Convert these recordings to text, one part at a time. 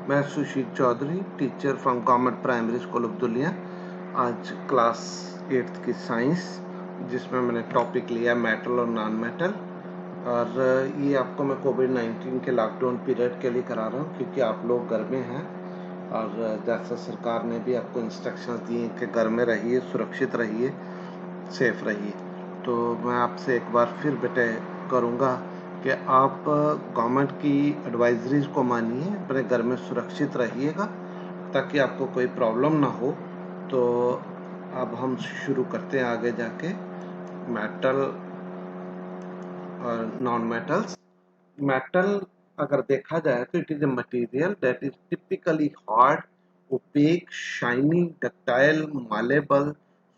मैं Sushil Chaudhary, teacher from government primary school of Dulia. आज class 8th की साइंस, जिसमें मैंने टॉपिक लिया मेटल और नॉन मेटल। और ये आपको मैं कोविड-19 के लॉकडाउन पीरियड के लिए करा रहा हूँ, क्योंकि आप लोग घर में हैं और जैसा सरकार ने भी आपको इंस्ट्रक्शंस दिए कि घर में रहिए, सुरक्षित रहिए, सेफ रहिए। तो मैं आपसे एक बार फिर बेटे करूँगा कि आप गवर्नमेंट की एडवाइजरीज को मानिए, अपने घर में सुरक्षित रहिएगा ताकि आपको कोई प्रॉब्लम ना हो। तो अब हम शुरू करते हैं आगे जाके मेटल और नॉन मेटल्स। मेटल अगर देखा जाए तो it is a material that is typically hard, opaque, shiny, ductile, malleable,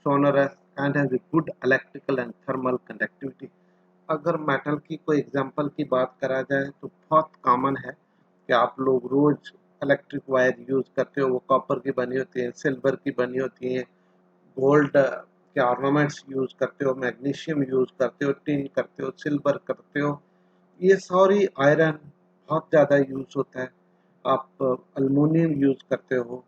sonorous and has a good electrical and thermal conductivity। अगर मेटल की कोई एग्जांपल की बात करा जाए तो बहुत कॉमन है कि आप लोग रोज इलेक्ट्रिक वायर यूज करते हो, वो कॉपर की बनी होती है, सिल्वर की बनी होती है, गोल्ड के ऑर्नामेंट्स यूज करते हो, मैग्नीशियम यूज करते हो, टिन करते हो, सिल्वर करते हो, ये सारी आयरन बहुत ज़्यादा यूज होता है। आप अल्युमिनियम यूज करते हो,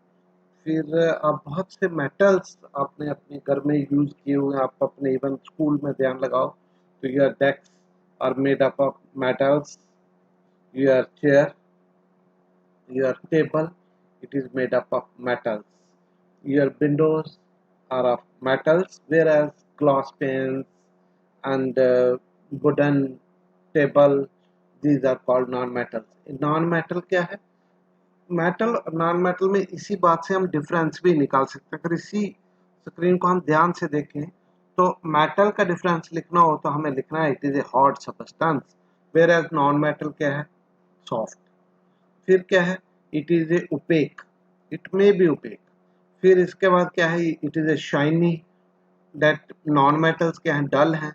फिर आप बहुत से मेटल्स आपने अपने घर में यूज किए हुए हैं। आप अपने इवन स्कूल में ध्यान लगाओ तो your desk are made up of metals, your chair, your table, it is made up of metals. Your windows are of metals, whereas glass panes and wooden table, these are called non-metals. Non-metal क्या है? Metal और non metal में इसी बात से हम difference भी निकाल सकते हैं। अगर इसी स्क्रीन को हम ध्यान से देखें तो मेटल का डिफरेंस लिखना हो तो हमें लिखना है it is a hard substance, whereas non metal क्या है? सॉफ्ट। फिर क्या है? It is a opaque, it may be opaque. फिर इसके बाद क्या है? It is a shiny, that non metals क्या है? डल हैं।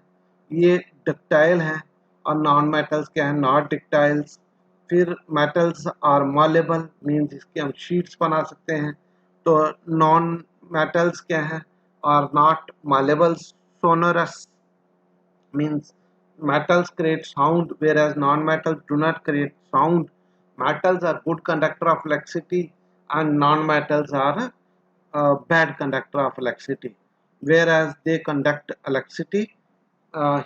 ये डक्टाइल हैं और नॉन मेटल्स क्या है? नॉट डक्टाइल्स। फिर मेटल्स आर मॉलेबल, मीन्स इसके हम शीट्स बना सकते हैं। तो नॉन मेटल्स क्या है? Are not malleable. Sonorous means metals create sound whereas non-metals do not create sound. Metals are good conductor of electricity and non-metals are bad conductor of electricity. Whereas they conduct electricity,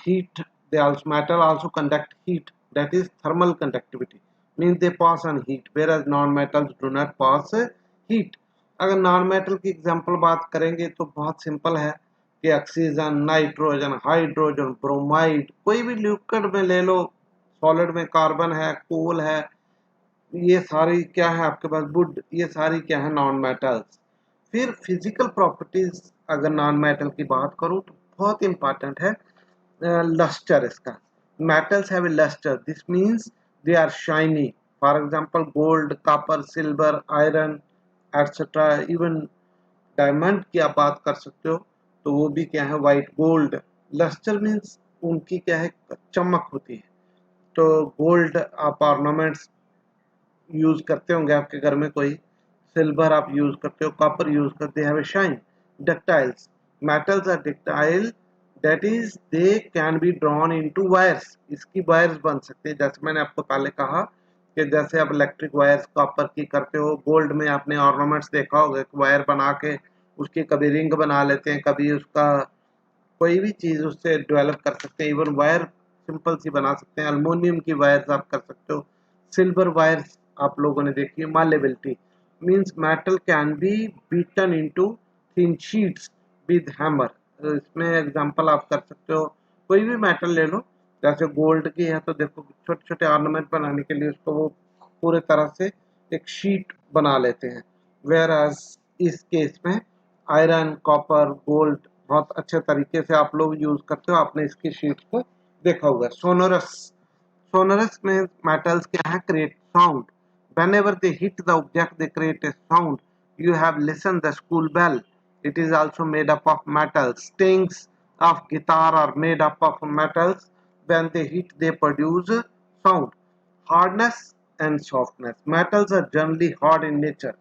heat, they also metal also conduct heat, that is thermal conductivity, means they pass on heat, whereas non-metals do not pass heat। अगर non metal की example बात करेंगे तो बहुत simple है कि oxygen, nitrogen, hydrogen, bromide, कोई भी लिक्विड में ले लो, सॉलिड में कार्बन है, कोल है, ये सारी क्या है आपके पास? वुड, ये सारी क्या है? Non metals. फिर फिजिकल प्रॉपर्टीज अगर नॉन मेटल की बात करूं तो बहुत इंपॉर्टेंट है लस्टर इसका। Metals have a lustre, this means they are shiny. For example gold, copper, silver, iron etcetera, even diamond की आप बात कर सकते हो तो वो भी क्या है? White gold. लस्टर मींस उनकी क्या है? चमक होती है। तो गोल्ड आप ऑर्नामेंट्स यूज करते होंगे आपके घर में, कोई सिल्वर आप यूज करते हो, कॉपर यूज करते हैं, shine. Ductiles, metals are ductile, that is they can be drawn into wires, इसकी वायर्स बन सकते हैं। जैसे मैंने आपको पहले कहा कि जैसे आप इलेक्ट्रिक वायर्स कॉपर की करते हो, गोल्ड में आपने ऑर्नामेंट्स देखा होगा, वायर बना के उसकी कभी रिंग बना लेते हैं, कभी उसका कोई भी चीज उससे डेवलप कर सकते हैं। इवन वायर सिंपल सी बना सकते हैं, अल्मोनियम की वायर्स आप कर सकते हो। सिल्वर वायर्स आप लोगों ने देखी है। Malleability means metal can be beaten into thin sheets with hammer. इसमें एग्जांपल आप कर सकते हो, कोई भी मेटल ले लो, जैसे गोल्ड की है तो देखो छोटे छोटे ऑर्नामेंट बनाने के लिए उसको वो पूरे तरह से एक शीट बना लेते हैं। वेयर एज इस केस में आयरन, कॉपर, गोल्ड बहुत अच्छे तरीके से आप लोग यूज करते हो, आपने इसकी शीट को देखा होगा। सोनोरस, sonorous में metals क्या है? Create sound. Whenever they hit the object, they create a sound. You have listened the school bell. It is also made up of metals. Strings of guitar are made up of metals. When they hit, they produce sound. Hardness and softness. Metals are generally hard in nature.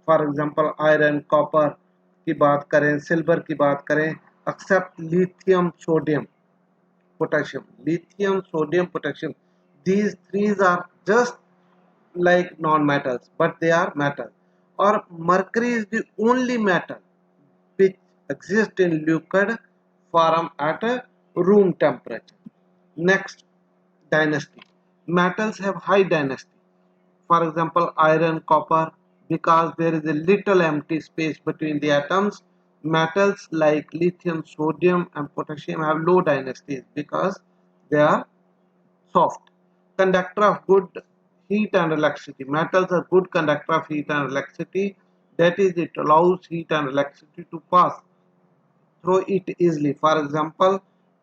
For example, iron, copper की बात करें, silver की बात करें, except lithium, sodium, potassium, lithium, sodium, potassium. These three are just like non-metals, but they are metal. Or mercury is the only metal which exists in liquid form at a room temperature. Next, dynasty. Metals have high dynasty. For example, iron, copper, because there is a little empty space between the atoms. Metals like lithium, sodium, and potassium have low dynasties because they are soft. Conductor of good heat and electricity. Metals are good conductor of heat and electricity. That is, it allows heat and electricity to pass through it easily. For example,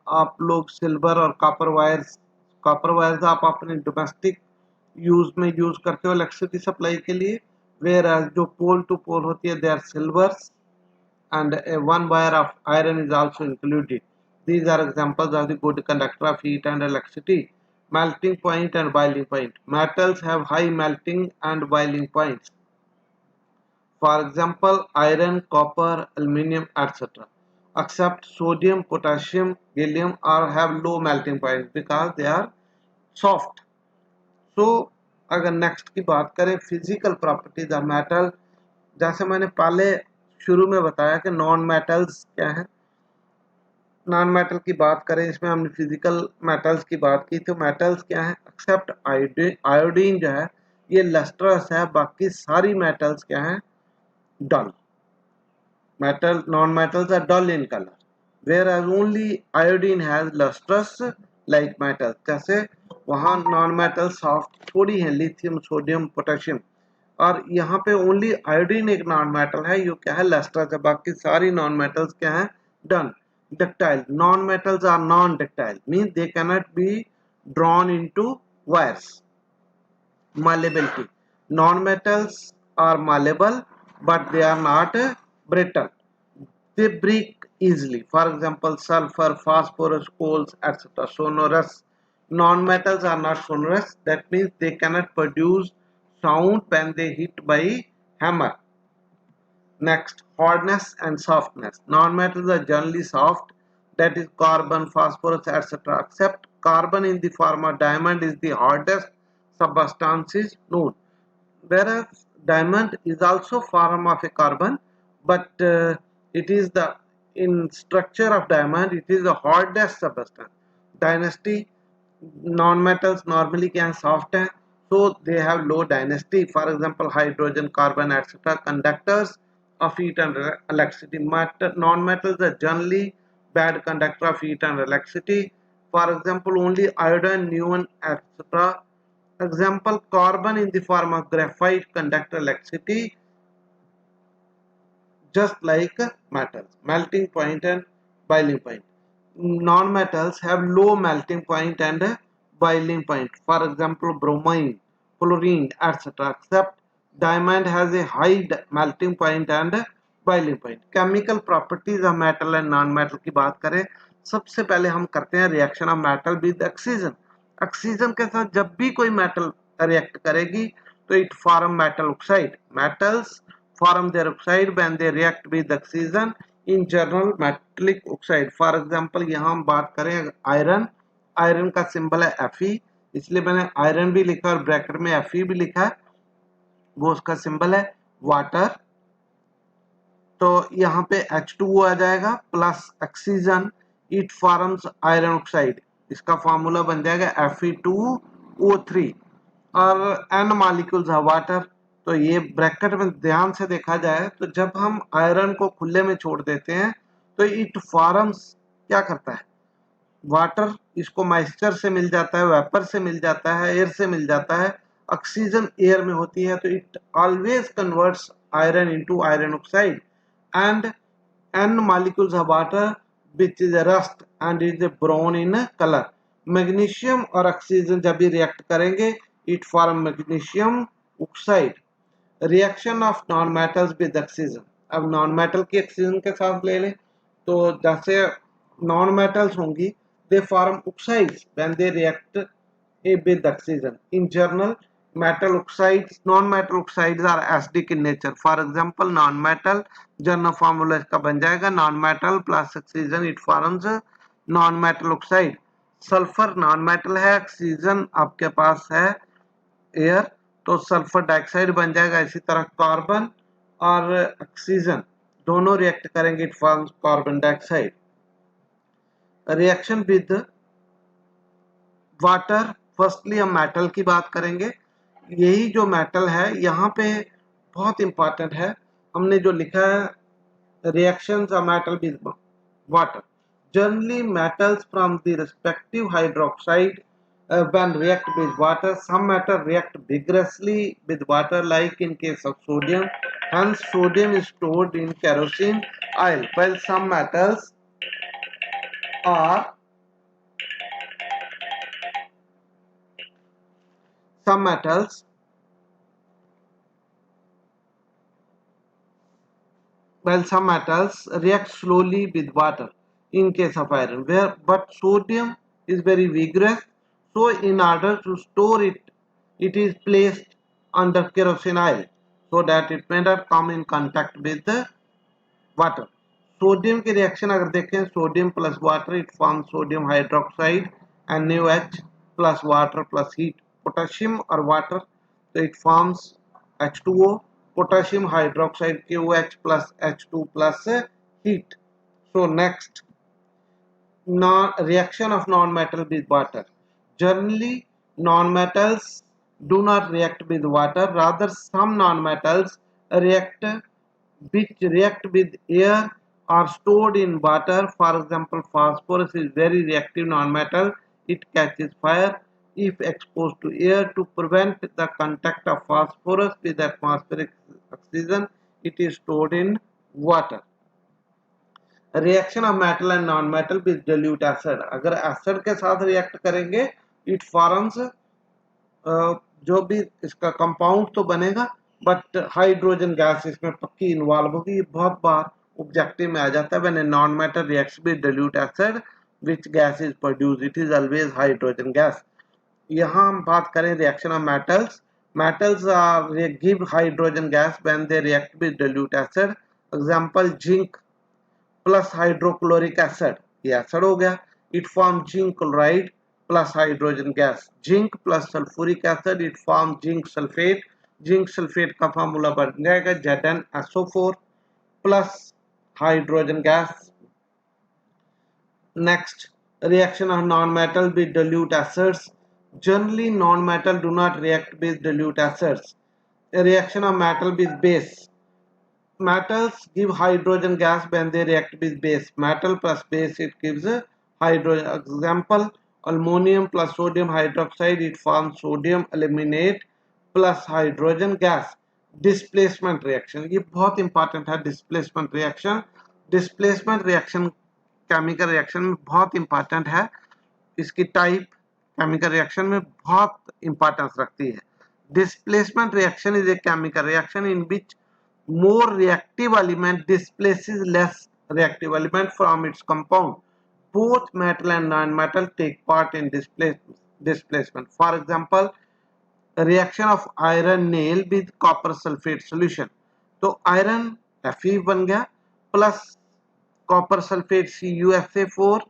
आप लोग silver और copper wires आप अपने domestic use में use करते हो electricity supply के लिए, वेयर एज जो पोल टू पोल होती है they are silvers and one wire of iron is also included. These are examples of the good conductor of heat and electricity. Melting point and boiling point. Metals have high melting and boiling points. For example, iron, copper, aluminium, etc. Except sodium, potassium, gallium are have low melting points because they are soft. So अगर next की बात करें physical properties of metal, जैसे मैंने पहले शुरू में बताया कि नॉन मेटल्स क्या है। नॉन मेटल की बात करें, इसमें हमने फिजिकल मेटल्स की बात की, तो मेटल्स क्या है, एक्सेप्ट आयोडीन जो है ये लस्ट्रस है, बाकी सारी मेटल्स क्या है, डल। metal non-metals are dull in color, whereas only iodine has lustrous like metals. जैसे वहाँ non-metal soft थोड़ी है, lithium, sodium, potassium, और यहाँ पे ओनली आयोडीन एक नॉन मेटल है, ये क्या है, लस्ट्रस है, बाकी सारी नॉन मेटल्स क्या है, done. Ductile. Non metals are non ductile, mean they cannot be drawn into wires. Malleability. Non-metals are malleable, but they are not brittle. They break easily. For example, sulfur, phosphorus, coals, etc. Sonorous. Non-metals are not sonorous. That means they cannot produce sound when they hit by hammer. Next, hardness and softness. Non-metals are generally soft, that is carbon, phosphorus, etc. Except carbon in the form of diamond is the hardest substance known. Whereas diamond is also form of a carbon, but it is the in structure of diamond it is the hardest substance. Dynasty. Non-metals normally can soft हैं, so they have low dynasty. For example, hydrogen, carbon, etc. conductors of heat and electricity. Non-metals are generally bad conductor of heat and electricity. For example, only iodine, neon, etc. Example, carbon in the form of graphite conduct electricity just like metals. Melting point and boiling point. Non-metals have low melting point and boiling point. For example, bromine, chlorine, etc. Except diamond has a high melting point and boiling point. Chemical properties of metal and non-metal की बात करें, सबसे पहले हम करते हैं reaction of metal with oxygen. Oxygen के साथ जब भी कोई मेटल रिएक्ट करेगी तो it form metal oxide. Metals form their oxide when they react with oxygen, in general metallic oxide. For example, यहाँ हम बात करें आयरन, आयरन का सिंबल है Fe, इसलिए मैंने आयरन भी लिखा और ब्रैकेट में Fe भी लिखा है, वो उसका सिंबल है. वाटर, तो यहाँ पे H2O आ जाएगा plus oxygen, it forms iron oxide, इसका फार्मूला बन जाएगा Fe2O3. और N मॉलिक्यूल्स है वाटर, तो ये ब्रैकेट में ध्यान से देखा जाए तो जब हम आयरन को खुले में छोड़ देते हैं तो इट फॉर्म्स क्या करता है, वाटर, इसको मॉइस्चर से मिल जाता है, वेपर से मिल जाता है, एयर से मिल जाता है, ऑक्सीजन एयर में होती है, तो it always converts iron into iron oxide. And N molecules of water which is a rust and is a brown in color. Magnesium और ऑक्सीजन जब भी रिएक्ट करेंगे it form magnesium oxide. Reaction of non metals with oxygen. अब non metal की oxygen के साथ ले लें तो जैसे नॉन मेटल्स होंगी they form oxides when they react with oxygen. In general, metal oxides, non-metal oxides are acidic in nature. For example, non-metal, general formula इसका बन जाएगा non-metal plus oxygen, it forms non-metal oxide. Sulphur non metal है, oxygen आपके पास है air, तो sulphur dioxide बन जाएगा। इसी तरह कार्बन और ऑक्सीजन दोनों रिएक्ट करेंगे, it forms carbon dioxide. Reaction with water, firstly हम मेटल की बात करेंगे। यही जो मेटल है यहाँ पे बहुत इंपॉर्टेंट है, हमने जो लिखा है reactions of metal with water. Generally, metals from the respective hydroxide when react with water, some metal react vigorously with water, like in case of sodium. Hence, sodium is stored in kerosene oil. While are some metals some metals react slowly with water in case of iron, but sodium is very vigorous, so in order to store it, it is placed under kerosene oil so that it may not come in contact with the water. Sodium की reaction अगर देखें, sodium plus water it form sodium hydroxide NaOH plus water plus heat. Potassium और water तो it forms H2O, potassium hydroxide KOH plus H2 plus heat. So next, reaction of non-metal with water. Generally, non-metals do not react with water. Rather, some non-metals react with air or stored in water. For example, phosphorus is very reactive non-metal. It catches fire if exposed to air. To prevent the contact of phosphorus with atmospheric oxygen, it is stored in water. Reaction of metal and non metal with dilute acid, अगर acid के साथ react करेंगे it forms जो भी इसका compound तो बनेगा but hydrogen gas इसमें पक्की इन्वॉल्व होगी। ये बहुत बार ऑब्जेक्टिव में आ जाता है, when a non metal reacts with dilute acid which gas is produced, it is always hydrogen gas. यहाँ हम बात करें reaction of metals, metals give hydrogen gas when they react with dilute acid. Example zinc plus hydrochloric acid, ये acid हो गया, it form zinc chloride plus hydrogen gas. Zinc plus sulphuric acid it form zinc sulphate, zinc sulphate का formula बन जाएगा ZnSO4 plus hydrogen gas. Next, reaction of non-metal with dilute acids. Generally, non-metal do not react with dilute acids. A reaction of metal with base. Metals give hydrogen gas when they react with base. Metal plus base it gives a hydrogen. Example, aluminum plus sodium hydroxide it forms sodium aluminate plus hydrogen gas. Displacement reaction, ये बहुत important है। Displacement reaction, displacement reaction chemical reaction में बहुत important है। इसकी type chemical reaction में बहुत importance रखती है। Displacement reaction is a chemical reaction in which more reactive element displaces less reactive element from its compound. Both metal and non-metal take part in displacement. For example, a reaction of iron nail with copper sulfate solution. तो iron Fe बन गया plus copper sulfate CuSA4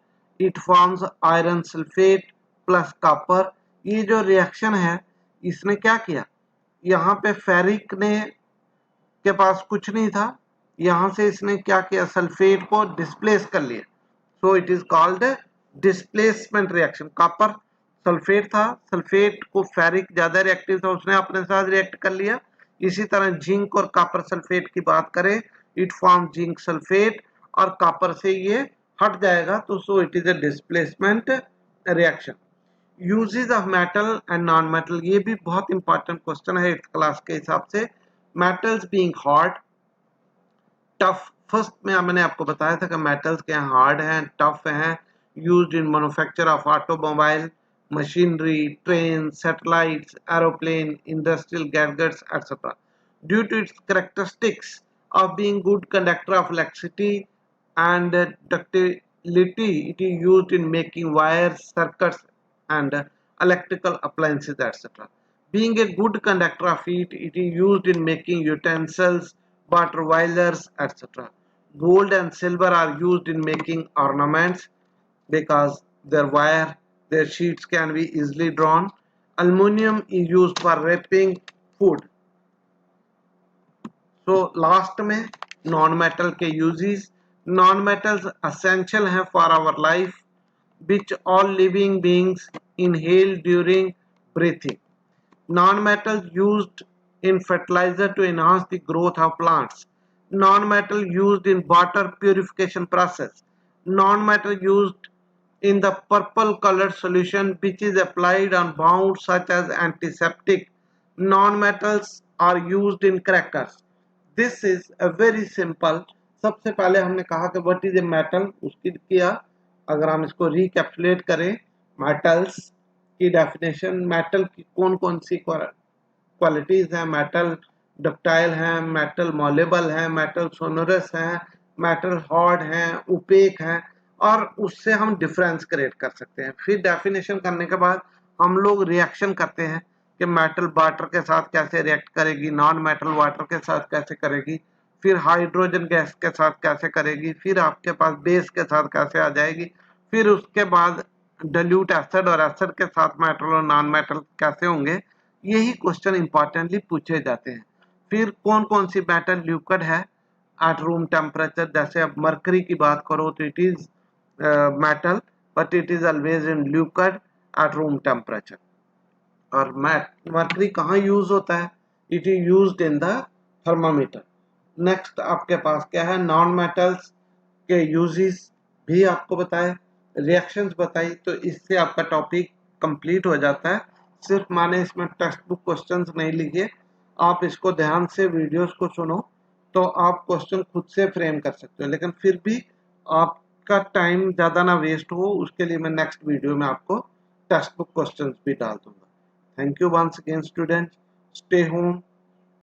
it forms iron sulfate plus copper। ये जो reaction है इसने क्या किया, यहाँ पे फेरिक ने के पास कुछ नहीं था, यहां से इसने क्या किया, सल्फेट को डिस्प्लेस कर लिया। So it is called displacement reaction. Copper sulphate था, सल्फेट को फेरिक ज्यादा रिएक्टिव था, उसने अपने साथ रिएक्ट कर लिया। इसी तरह जिंक और कॉपर सल्फेट की बात करें, इट फॉर्म जिंक सल्फेट और कॉपर से ये हट जाएगा, तो so it is a displacement reaction. Uses of metal and non metal, ये भी बहुत इंपॉर्टेंट क्वेश्चन है 8th क्लास के हिसाब से। Metals being hard tough, first में मैंने आपको बताया था कि मेटल्स के हार्ड हैं, टफ हैं, used in manufacture of automobile, machinery, train, satellites, aeroplane, industrial gadgets etcetera. Due to its characteristics of being good conductor of electricity and ductility, it is used in making wires, circuits and electrical appliances etc. Being a good conductor of heat, it is used in making utensils, water boilers etc. Gold and silver are used in making ornaments because their sheets can be easily drawn. Aluminium is used for wrapping food. So last में non metal के uses. Non metals essential हैं for our life which all living beings inhale during breathing. Non-metals used in fertilizer to enhance the growth of plants. Non-metal used in water purification process. Non-metal used in the purple colored solution which is applied on wounds such as antiseptic. Non-metals are used in crackers. This is a very simple. सबसे पहले हमने कहा कि what is a metal, उसकी किया। अगर हम इसको रिकैप्सुलेट करें, मेटल्स की डेफिनेशन, मेटल की कौन कौन सी क्वालिटीज हैं। मेटल डक्टाइल हैं, मेटल मॉलेबल हैं, मेटल सोनोरस हैं, मेटल हार्ड हैं, ओपेक हैं, और उससे हम डिफरेंस क्रिएट कर सकते हैं। फिर डेफिनेशन करने के बाद हम लोग रिएक्शन करते हैं कि मेटल वाटर के साथ कैसे रिएक्ट करेगी, नॉन मेटल वाटर के साथ कैसे करेगी, फिर हाइड्रोजन गैस के साथ कैसे करेगी, फिर आपके पास बेस के साथ कैसे आ जाएगी, फिर उसके बाद डाइल्यूट एसिड और एसिड के साथ मेटल और नॉन मेटल कैसे होंगे। यही क्वेश्चन इंपॉर्टेंटली पूछे जाते हैं। फिर कौन कौन सी मेटल लिक्विड है एट रूम टेम्परेचर। जैसे अब मरकरी की बात करो तो it is metal but it is always in liquid at room temperature. और मरकरी कहाँ यूज होता है? It is used in the thermometer. Next आपके पास क्या है? नॉन मेटल्स के यूजेस भी आपको बताए, रिएक्शंस बताई, तो इससे आपका टॉपिक कंप्लीट हो जाता है। सिर्फ माने इसमें टेक्स्ट बुक क्वेश्चंस नहीं लिखिए, आप इसको ध्यान से वीडियोस को सुनो तो आप क्वेश्चन खुद से फ्रेम कर सकते हो। लेकिन फिर भी आपका टाइम ज़्यादा ना वेस्ट हो, उसके लिए मैं नेक्स्ट वीडियो में आपको टेक्स्ट बुक क्वेश्चंस भी डाल दूंगा। Thank you once again, students. Stay home,